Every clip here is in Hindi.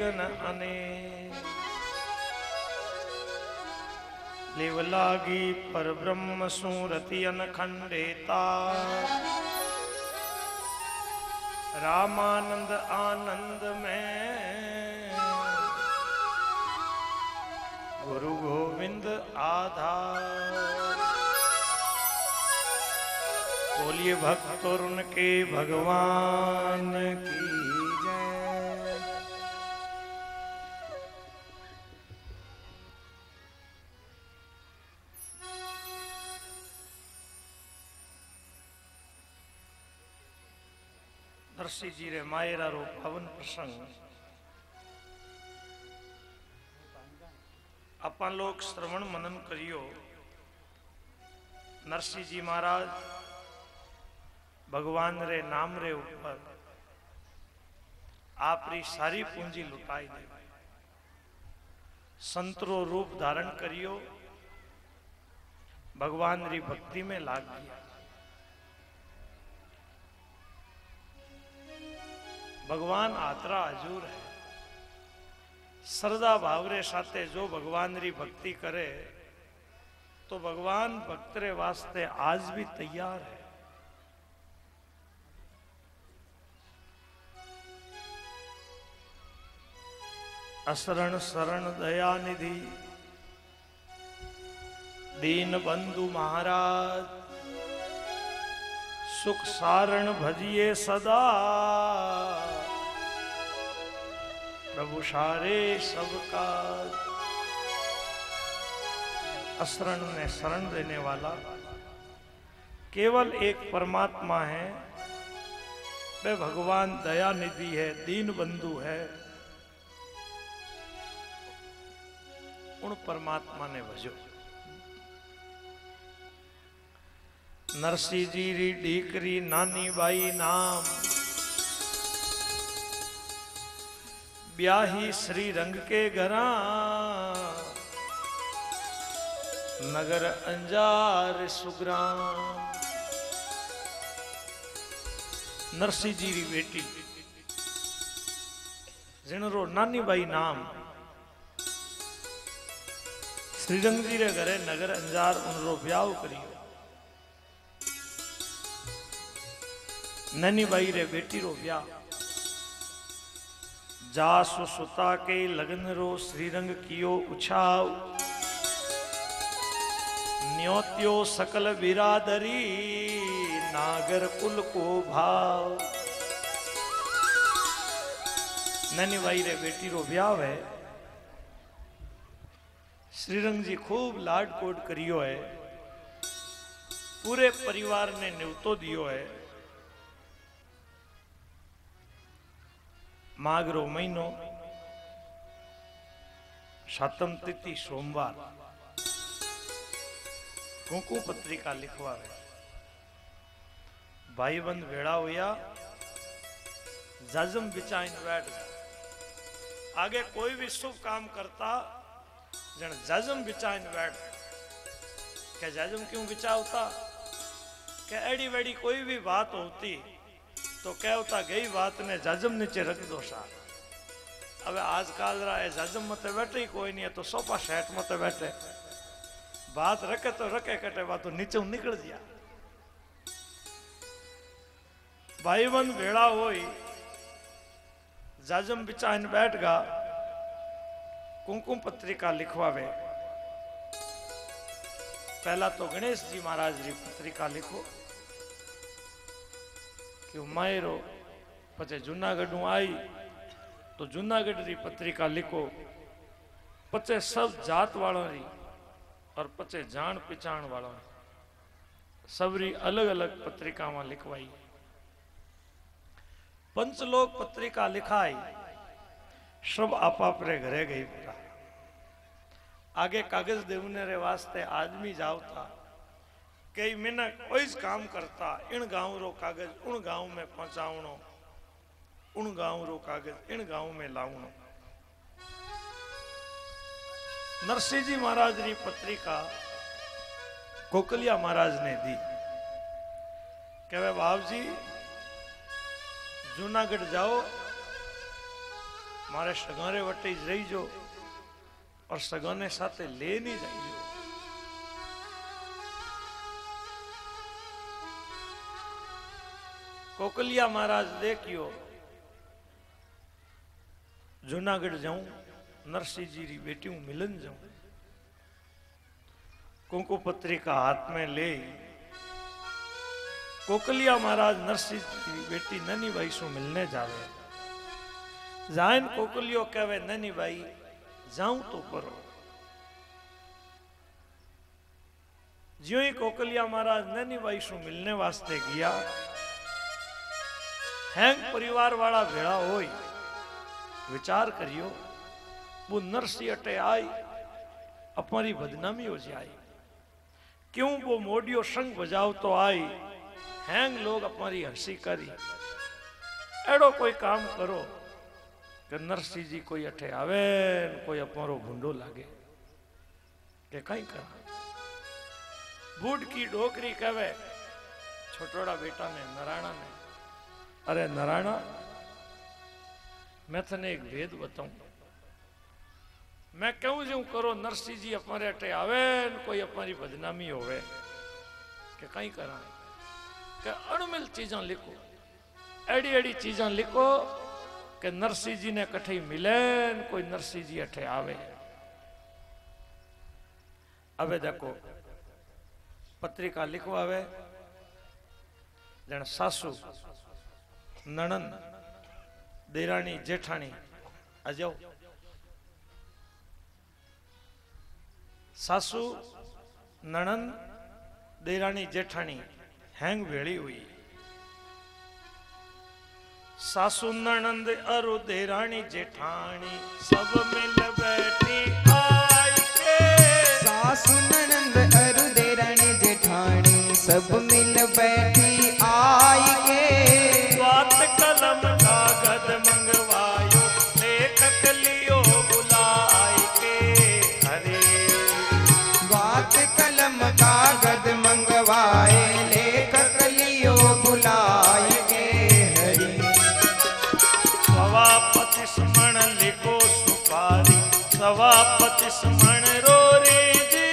વેગન અને લેવ લાગી પરબ્રહ્મ સુરતિ અનખંડેતા રામાનંદ આનંદ में गुरु गोविंद आधार। बोलिए भक्त और उनके भगवान की जय। नरसिंह जी रे मायरा रो पावन प्रसंग अपन लोग श्रवण मनन करियो। नरसिंह जी महाराज भगवान रे नाम रे ऊपर आपरी सारी पूंजी लुटाई दे, संतरो रूप धारण करियो, भगवान री भक्ति में लाग गया। भगवान आतरा हजूर है। श्रद्धा भावरे साथे जो भगवान री भक्ति करे तो भगवान भक्त रे वास्ते आज भी तैयार है। असरण शरण दया निधि दीन बंधु महाराज सुख सारण भजिए सदा प्रभु सारे सबका। असरण में शरण देने वाला केवल एक परमात्मा है, वे भगवान दया निधि है, दीन बंधु है। उन परमात्मा ने भजो। नरसिंह जी री डीकरी नानी बाई नाम ब्याही श्री रंग के घरा नगर अंजार सुग्राम। नरसिंह जी री बेटी जिनरो नानी बाई नाम श्रीरंग जी रे घरे नगर अंजार उनरो ब्याह करियो। ननी बाई रे बेटी रो ब्याह जासु सुता के लगन रो श्रीरंग कियो उछाव। न्योत्यो सकल बिरादरी नागर कुल को भाव। ननी बाई रे बेटी रो ब्याह है। श्रीरंग जी खूब लाड कोड करियो है, पूरे परिवार ने न्योतो दियो है। माघरो महीनो सातम तिथि सोमवार कुंकु पत्रिका लिखवावे। भाई बंद भेड़ा होया जाजम बिचाइन बैठ। आगे कोई भी शुभ काम करता जन जाजम बिचाइन बैठ। क्या जाजम क्यों बिचावता? क्या एड़ी वेड़ी कोई भी बात होती तो क्या होता गई बात ने जाजम नीचे रख दो सा। अब आजकल रहा है जाजम मत बैठे ही कोई नहीं है तो सोफा सेट मत बैठे। बात रखे तो रखे कटे बात तो नीचे निकल दिया। भाई बंद भेड़ा होई जाजम बिचाइन बैठ गा कुंकुम पत्रिका लिखवावे। पहला तो गणेश जी महाराज जी पत्रिका लिखो कि मायरो पचे जूनागढ़ आई तो जूनागढ़ री पत्रिका लिखो। पचे सब जात वालों री और पचे जान पिछाण वालों सबरी अलग अलग पत्रिका में लिखवाई। पंचलोक पत्रिका लिखाई, सब आप अपने घरे गई। आगे कागज देवने रे वास्ते आदमी जावता, कई मिनट कोई काम करता, इन गांव रो कागज उन गांव में पहुंचावनो, उन गांव रो कागज इन गांव में लावनो। नरसिंह जी महाराज री पत्रिका कोकलिया महाराज ने दी कि वे बाबू जी जूनागढ़ जाओ, मारे सगारे वटे ज रही जो और सगाने साथे ले नहीं जाइयो। कोकलिया महाराज देखियो जूनागढ़ जाऊं नरसिंह जी री बेटी हूं मिलन जाऊं, कुंकु पत्रिका हाथ में ले कोकलिया महाराज नरसिंह जी बेटी ननी भाई सु मिलने जावे। जाइन कोकलियो कहवे ननी भाई जाऊं तो करो। ज्यों ही कोकलिया महाराज ननी भाई सु मिलने वास्ते गया, हैंग परिवार वाला भेड़ा होई विचार करियो वो नरसिंह अटे आई अपनी बदनामी हो जाए। क्यों वो मोडियो संग बजाव तो आई हैंग लोग अपनी हंसी करी। एड़ो कोई काम करो कि नरसिंह जी कोई अठे आवे कोई अपनो भूंडो लागे के कई करा। बूढ़ की डोकरी कहे छोटोड़ा बेटा ने नारायणा ने, अरे नारायणा मैं तने एक भेद बताऊं, मैं कहूं जो करो नरसिंह जी अपने अटे आवे कोई अपनी बदनामी होवे के कई करा के अणमिल चीजा लिखो, एड़ी एड़ी चीजा लिखो कि नरसिंह जी ने कठे मिले कोई नरसिंह जी अठे आवे। अबे देखो पत्रिका लिखो आवे जन सासू नणन देरानी जेठानी आ जाओ। सासू नणन देरानी जेठानी हैंग भेड़ी हुई। सासू नणंद अरु देरानी जेठानी सब मिल बैठी आई के। सासू नणंद अरु देरानी जेठानी सब मिल बैठी आई के। बात कलम कागज मंगवायो लेखक लियो बुलाई के। हरे बात कलम कागज मंगवाए लेखक लियो बुलाए के। हरि सवापति स्मरण लिखो सुपारी सवापति स्मरण रोरी जी।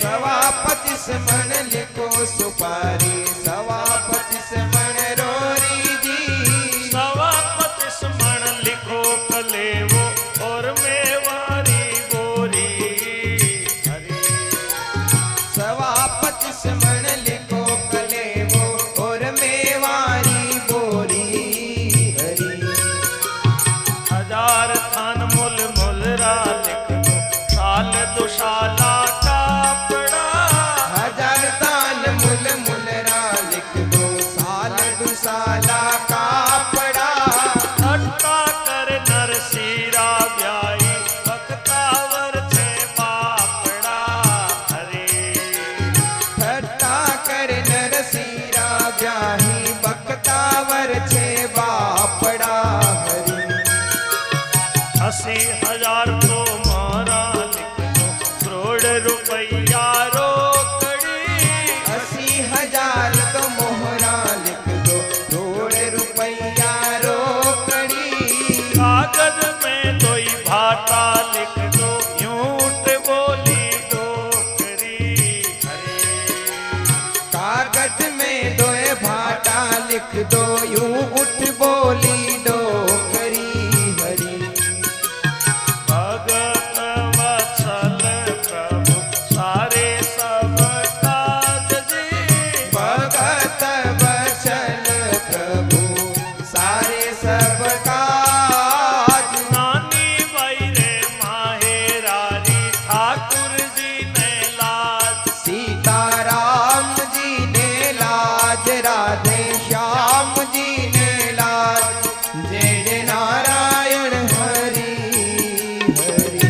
सवापति स्मरण लिखो सुपारी सवापति स्मरण रोरी जी। सवापति स्मरण लिखो कलेवो और मेवारी बोरी। हरे सवापति स्मरण लिखो कलेवो और मेवारी बोरी। हरि हजार थान मुल मुलरा लिख दो साल दुशाला का पड़ा। हजार तान मुल मुलरा लिख दो साल दुसाला का पड़ा। ठट्टा कर नरसीरा ब्याई भक्तावर थे बापड़ा। हरे ठट्टा कर नरसीरा ब्याही बक्तावर छे बापड़ा। हरि 80,000 तो मारा लिख दो करोड़ रुपया रोकड़ी। 80,000 तो मोहरा लिख दो करोड़ रुपया रोकड़ी। कागज में दोई भाटा लिख दो यूट बोली डोकरी। हरे कागज में दोए भाटा लिख दो यूं उठ बोली डोकरी। हरि भगत वत्सल प्रभु सारे सब काज जी। भगत वत्सल प्रभु सारे सब काज। नानी बाई रे माहेरारी ठाकुर जी ने लाज। सीताराम जी ने लाज राधे श्याम जी ने लाज। जय जय नारायण हरि हरि।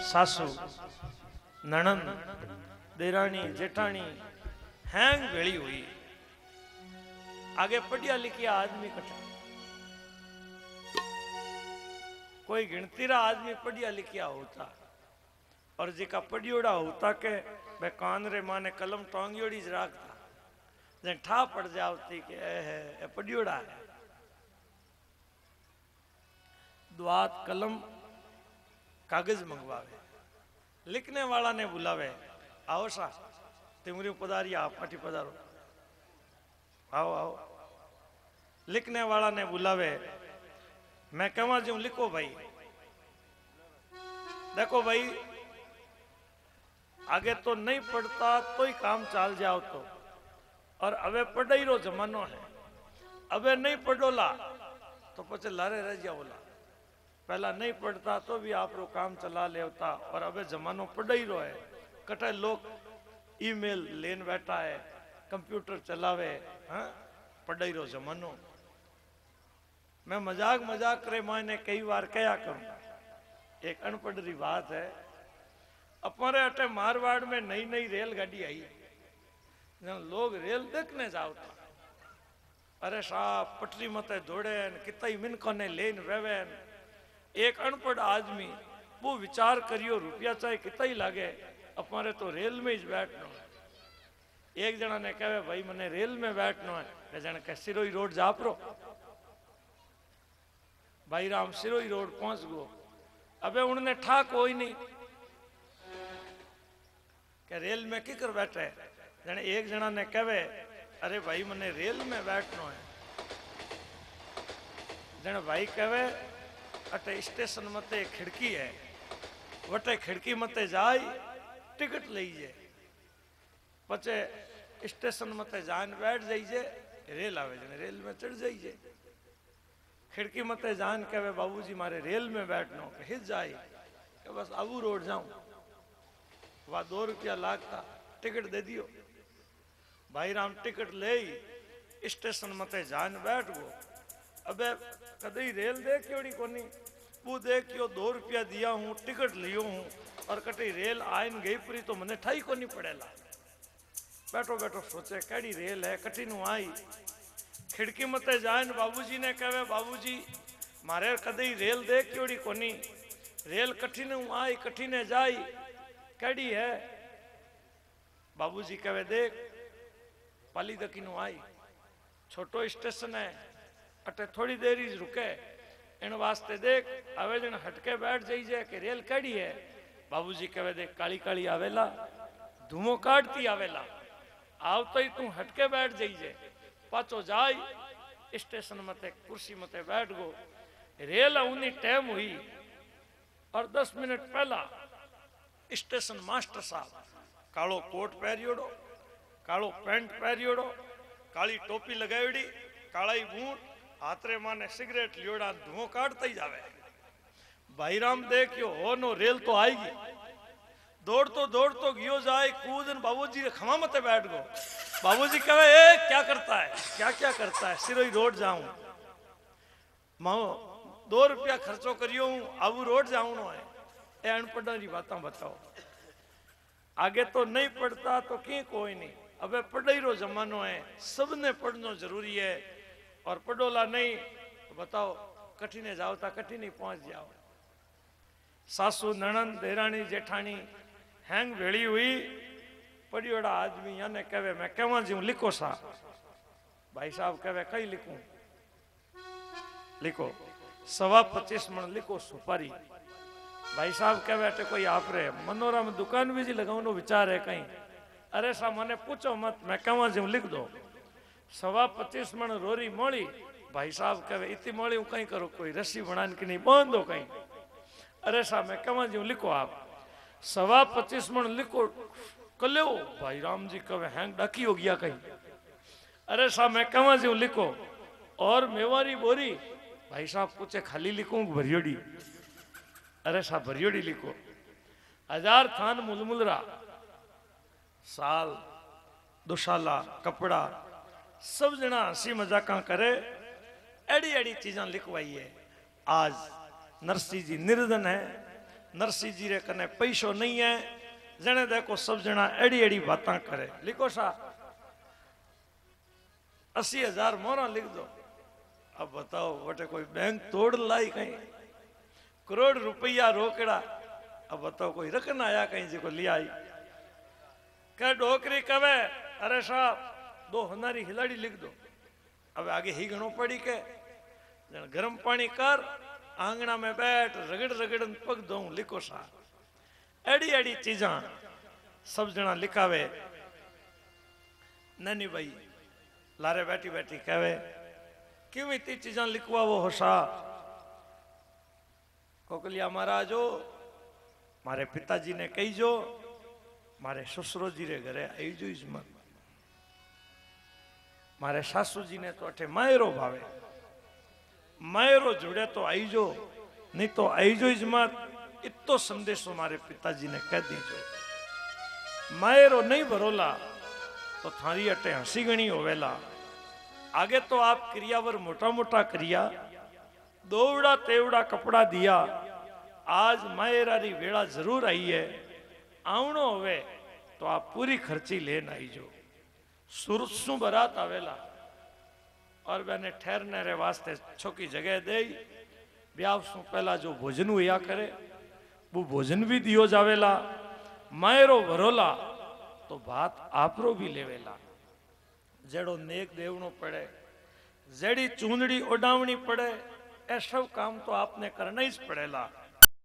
सासू नणन देरानी जेठानी हैंग भेड़ी हुई। आगे पढ़िया लिखिया आदमी कठा कोई गिनतीरा आदमी पढ़िया लिखिया होता और जिका पढ़ियोड़ा होता के वे कान रे माने कलम टांगियोड़ी ज राखता जन ठा पड़ जावती के ए पढ़ियोड़ा है। द्वात कलम कागज मंगवावे, लिखने वाला ने बुलावे, आओ सा तिमरी पधारी, आप पाटी पधारो, आओ आओ। लिखने वाला ने बुलावे, मैं कहवा जूं लिखो भाई। देखो भाई, आगे तो नहीं पढ़ता तो ही काम चाल जाओ तो, और अबे पढ़ाई रो जमानो है, अबे नहीं पढ़ोला तो पचे लारे रह जाओला। पहला नहीं पढ़ता तो भी आप रो काम चला लेवता, और अबे जमानो पढ़ाई रो है। कटे लोग ईमेल लेन बैठा है, कंप्यूटर चलावे, हाँ पढ़ाई रो जमानो। मैं मजाक मजाक करे मैंने कई बार कया करूं, एक अनपढ़ री बात है। अपने अटे मारवाड़ में नई नई रेलगाड़ी आई, लोग रेल देखने जाओ था, अरे साहब पटरी मते दौड़े, कितई मिनकों ने लेन वेवे। एक अनपढ़ आदमी वो विचार करियो, रुपया चाहे कितना ही लागे, अपने तो रेल में ही बैठना है। एक जना ने कहे भाई मने रेल में बैठना है, जन के सिरोही रोड जापरो, भाई राम सिरोही रोड पहुंच गो। अबे उन्होंने ठा कोई नहीं कि रेल में की कर बैठे। जने एक जना ने कहे अरे भाई मने रेल में बैठना है। जने भाई कहे अटे स्टेशन मते खिड़की है, वटे खिड़की मते जाई टिकट लीजिए, पचे स्टेशन मते जान बैठ जाइए, रेल आवे जने रेल में चढ़ जाइए। खिड़की मते जान कहे बाबूजी मारे रेल में बैठना, हित जाए कि बस आबू रोड जाऊं, वह 2 रुपया लागता, टिकट दे दियो। भाई राम टिकट ले स्टेशन मते जान बैठ गो। अबे कदई रेल देखियोड़ी कोनी, वो देखियो 2 रुपया दिया हूं, टिकट लियो हूं, और कटी रेल आइन गई पूरी तो मने ठाई कोनी पड़ेला। बैठो बैठो सोचे कड़ी रेल है, कटी नु आई। खिड़की मते जान बाबूजी ने कहे बाबूजी मारे कदई रेल देखियोड़ी कोनी, रेल कठी नु आई कठी ने जाई, कड़ी है। बाबूजी कहे देख पाली दकी नु आई, छोटो स्टेशन है, अटे थोड़ी देर ही रुके, इन वास्ते देख आवे जन हटके बैठ जाइए कि रेल कड़ी है। बाबूजी कहे देख काली काली आवेला, धुमो काटती आवेला, आवतो ही तू हटके बैठ जाइए। पाचो जाई स्टेशन मते कुर्सी मते बैठ गो। रेल उन्हीं टाइम हुई, और 10 मिनट पहला स्टेशन मास्टर साहब कालो कोट पहरियोड़ो, कालो पेंट पहरियोड़ो, काली टोपी लगायोड़ी, काला ही बूट, हाथरे माने सिगरेट लियोड़ा, धुओं काटता ही जावे। भाई राम देखियो हो नो रेल तो आएगी, दौड़तो गियो जाए, कूदन बाबूजी रे खमा मते बैठ गो। बाबूजी कहे ए क्या करता है, क्या करता है, सिरोही रोड जाऊं, माओ 2 रुपया खर्चो करियो हूं, आबू रोड जाऊनो है। ए अनपढ़ा री बातें बताओ। आगे तो नहीं पढ़ता तो की कोई नहीं, अबे पढ़ाई रो जमानो है, सबने पढ़ना जरूरी है, और पढ़ोला नहीं तो बताओ कठिने जाओ ता कठिने पहुंच जाओ। सासू ननंद देरानी जेठानी हैंग भेड़ी हुई, पढ़ियोड़ा आदमी याने कहे मैं कहवा जी लिखो सा। भाई साहब कहे कई लिखूं, लिखो 25.25 मन लिखो सुपारी। भाई साहब कहे अटे कोई आप रे मनोरम दुकान भी जी लगाऊनो विचार है कहीं। अरे सा मने पूछो मत, मैं कहवा जी लिख दो 25.25 मन रोरी मोड़ी। भाई साहब कहे इतनी मोड़ी हूं कहीं करो, कोई रस्सी बनाने की नहीं बांध दो कहीं। अरे साहब मैं कहवा जी लिखो आप 25.25 मन लिखो कलो। भाई राम जी कहे हैंग डाकी हो गया कहीं। अरे साहब मैं कहवा जी लिखो और मेवारी बोरी। भाई साहब पूछे खाली लिखूं भरियोड़ी। अरे साहब भरियोड़ी लिखो। 1000 थान मुलमुलरा, साल दुशाला कपड़ा, सब जना हंसी मजाका करे, एड़ी एड़ी चीजा लिखवाई है। आज नरसिंह जी निर्धन है, नरसिंह जी रे कने पैसो नहीं है, जने देखो सब जना एड़ी एड़ी बातें करे। लिखो सा 80,000 मोहरा लिख दो। अब बताओ बटे कोई बैंक तोड़ लाई कहीं, करोड़ रुपया रोकड़ा। अब बताओ कोई रकन आया कहीं जिको लिया आई। कह डोकरी कवे अरे साहब 2 हनारी हिलाड़ी लिख दो। अब आगे ही घणो पड़ी के गरम पानी कर आंगना में बैठ रगड़ रगड़ पग दो लिखो सा एड़ी एड़ी चीजा सब जना लिखावे। नैनी भाई लारे बैठी बैठी कहवे क्यों इतनी चीजा लिखवा वो होशा। कोकलिया महाराज हो मारे पिताजी ने कही जो मारे ससुरो जी रे घरे आई जो इजमत मारे सासू जी ने तो अठे मायरो भावे मायरो जुड़े तो आई जो नहीं तो आई जो इजमत इतो संदेशो मारे पिताजी ने कह दीजो। मायरो नहीं भरोला तो थारी अटे हंसी गणी होवेला। आगे तो आप क्रियावर मोटा मोटा क्रिया दोवड़ा तेवड़ा कपड़ा दिया। आज मायरारी वेड़ा जरूर आई है आवणो होवे तो आप पूरी खर्ची लेन आई जो। सूरत सु बरात आवेला और मैंने ठहरने रे वास्ते छोकी जगह दे ब्याह सु पहला जो भोजन हुआ करे वो भोजन भी दियो जावेला। मायरो भरोला तो बात आपरो भी लेवेला। जेड़ो नेक देवनो पड़े जेड़ी चूंदड़ी उडावनी पड़े ए सब काम तो आपने करना ही पड़ेला।